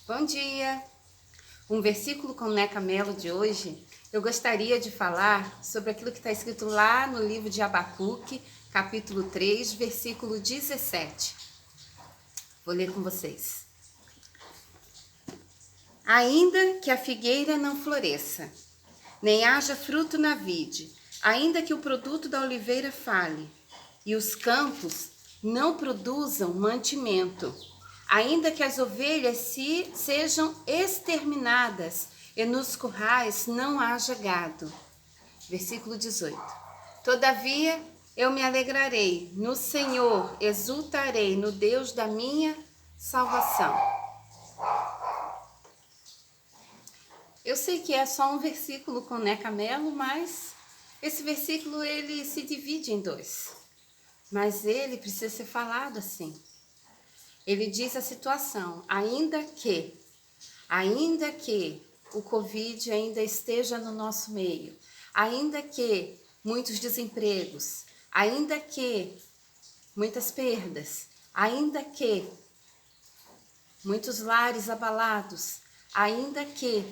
Bom dia! Um versículo com Neca Mello de hoje, eu gostaria de falar sobre aquilo que está escrito lá no livro de Abacuque, capítulo 3, versículo 17. Vou ler com vocês. Ainda que a figueira não floresça, nem haja fruto na vide, ainda que o produto da oliveira fale, e os campos não produzam mantimento, ainda que as ovelhas sejam exterminadas e nos currais não haja gado. Versículo 18. Todavia eu me alegrarei no Senhor, exultarei no Deus da minha salvação. Eu sei que é só um versículo com Neca Mello, mas esse versículo ele se divide em dois. Mas ele precisa ser falado assim. Ele diz a situação, ainda que o Covid ainda esteja no nosso meio, ainda que muitos desempregos, ainda que muitas perdas, ainda que muitos lares abalados, ainda que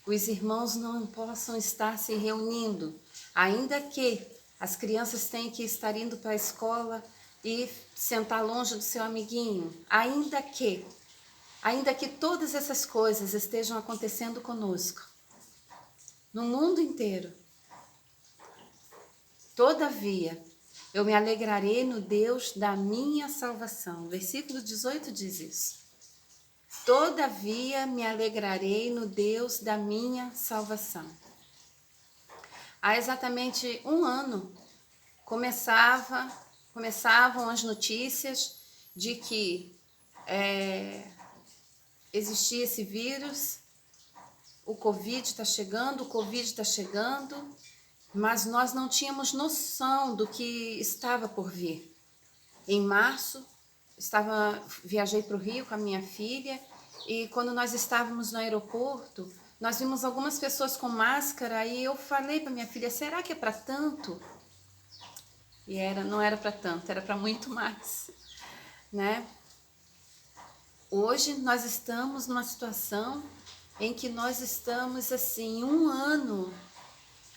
os irmãos não possam estar se reunindo, ainda que as crianças tenham que estar indo para a escola e sentar longe do seu amiguinho, ainda que todas essas coisas estejam acontecendo conosco, no mundo inteiro, todavia, eu me alegrarei no Deus da minha salvação. Versículo 18 diz isso. Todavia me alegrarei no Deus da minha salvação. Há exatamente um ano começavam as notícias de que existia esse vírus, o Covid está chegando, mas nós não tínhamos noção do que estava por vir. Em março, viajei para o Rio com a minha filha e quando nós estávamos no aeroporto, nós vimos algumas pessoas com máscara e eu falei para minha filha, será que é para tanto? E não era para tanto, era para muito mais, né? Hoje nós estamos numa situação em que nós estamos assim, um ano.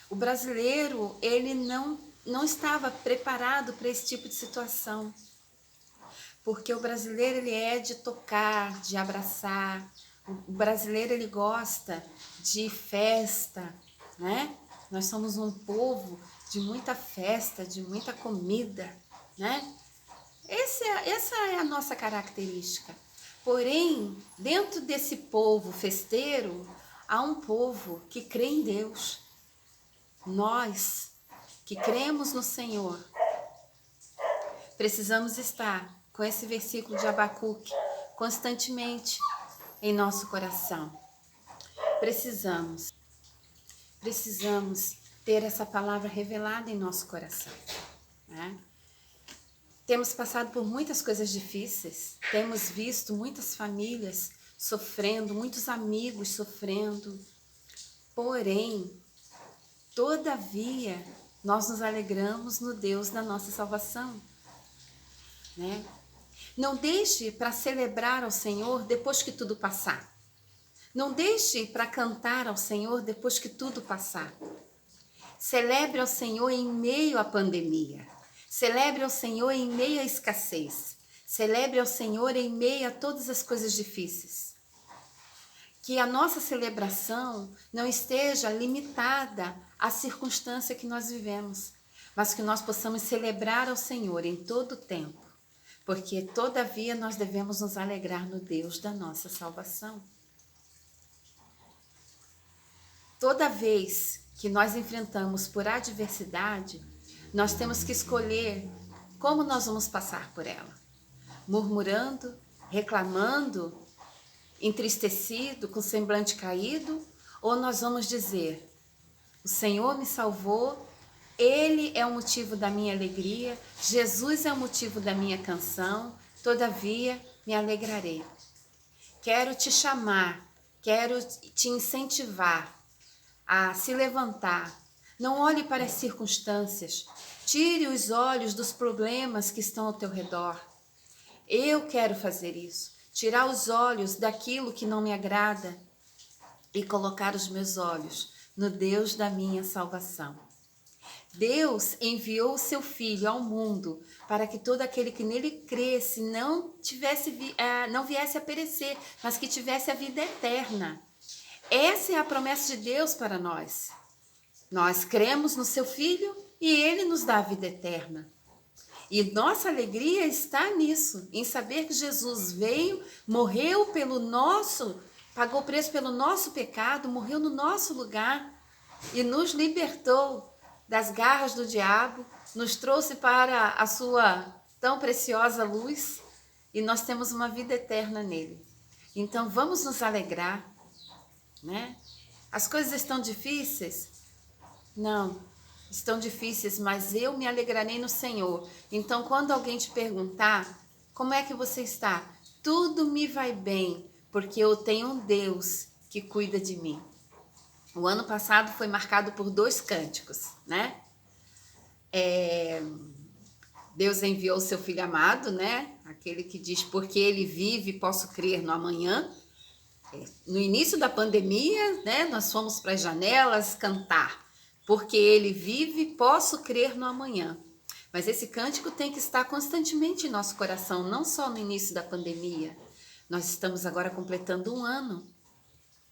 O brasileiro, ele não estava preparado para esse tipo de situação. Porque o brasileiro, ele é de tocar, de abraçar. O brasileiro, ele gosta de festa, né? Nós somos um povo de muita festa, de muita comida, né? Essa é a nossa característica. Porém, dentro desse povo festeiro, há um povo que crê em Deus. Nós, que cremos no Senhor, precisamos estar com esse versículo de Abacuque constantemente em nosso coração. Precisamos ter essa palavra revelada em nosso coração, né? Temos passado por muitas coisas difíceis, temos visto muitas famílias sofrendo, muitos amigos sofrendo, porém, todavia, nós nos alegramos no Deus da nossa salvação, né? Não deixe para celebrar ao Senhor depois que tudo passar. Não deixe para cantar ao Senhor depois que tudo passar. Celebre ao Senhor em meio à pandemia. Celebre ao Senhor em meio à escassez. Celebre ao Senhor em meio a todas as coisas difíceis. Que a nossa celebração não esteja limitada à circunstância que nós vivemos, mas que nós possamos celebrar ao Senhor em todo o tempo, porque todavia nós devemos nos alegrar no Deus da nossa salvação. Toda vez que nós enfrentamos por adversidade, nós temos que escolher como nós vamos passar por ela. Murmurando, reclamando, entristecido, com semblante caído, ou nós vamos dizer, o Senhor me salvou, Ele é o motivo da minha alegria, Jesus é o motivo da minha canção, todavia me alegrarei. Quero te chamar, quero te incentivar a se levantar. Não olhe para as circunstâncias, tire os olhos dos problemas que estão ao teu redor. Eu quero fazer isso. tirar os olhos daquilo que não me agrada e colocar os meus olhos no Deus da minha salvação. Deus enviou o seu Filho ao mundo para que todo aquele que nele cresce não viesse a perecer, mas que tivesse a vida eterna. Essa é a promessa de Deus para nós. Nós cremos no seu Filho e ele nos dá a vida eterna. E nossa alegria está nisso, em saber que Jesus veio, morreu pagou o preço pelo nosso pecado, morreu no nosso lugar e nos libertou das garras do diabo, nos trouxe para a sua tão preciosa luz e nós temos uma vida eterna nele. Então vamos nos alegrar, né? As coisas estão difíceis? Não, estão difíceis, mas eu me alegrarei no Senhor. Então quando alguém te perguntar, como é que você está? Tudo me vai bem, porque eu tenho um Deus que cuida de mim. O ano passado foi marcado por 2 cânticos, né? Deus enviou o seu Filho amado, né? Aquele que diz, porque ele vive, posso crer no amanhã. No início da pandemia, né? Nós fomos para as janelas cantar, porque ele vive, posso crer no amanhã. Mas esse cântico tem que estar constantemente em nosso coração, não só no início da pandemia. Nós estamos agora completando 1 ano.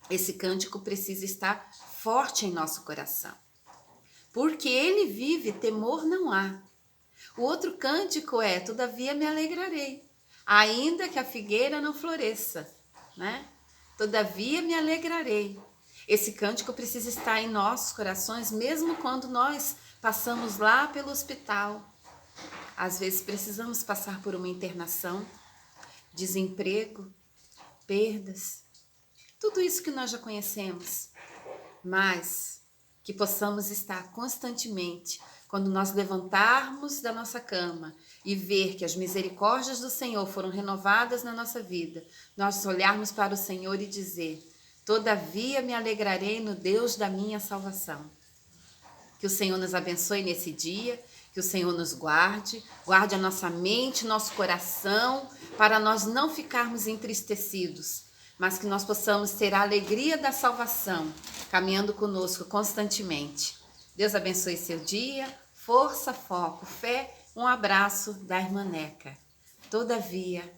Esse cântico precisa estar forte em nosso coração. Porque ele vive, temor não há. O outro cântico é, todavia me alegrarei, ainda que a figueira não floresça, né? Todavia me alegrarei. Esse cântico precisa estar em nossos corações, mesmo quando nós passamos lá pelo hospital. Às vezes precisamos passar por uma internação, desemprego, perdas, tudo isso que nós já conhecemos, mas que possamos estar constantemente, quando nós levantarmos da nossa cama e ver que as misericórdias do Senhor foram renovadas na nossa vida, nós olharmos para o Senhor e dizer, todavia me alegrarei no Deus da minha salvação. Que o Senhor nos abençoe nesse dia, que o Senhor nos guarde a nossa mente, nosso coração, para nós não ficarmos entristecidos, mas que nós possamos ter a alegria da salvação, caminhando conosco constantemente. Deus abençoe seu dia, força, foco, fé, um abraço da irmã Neca. Todavia,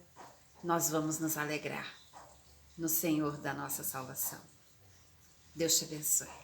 nós vamos nos alegrar no Senhor da nossa salvação. Deus te abençoe.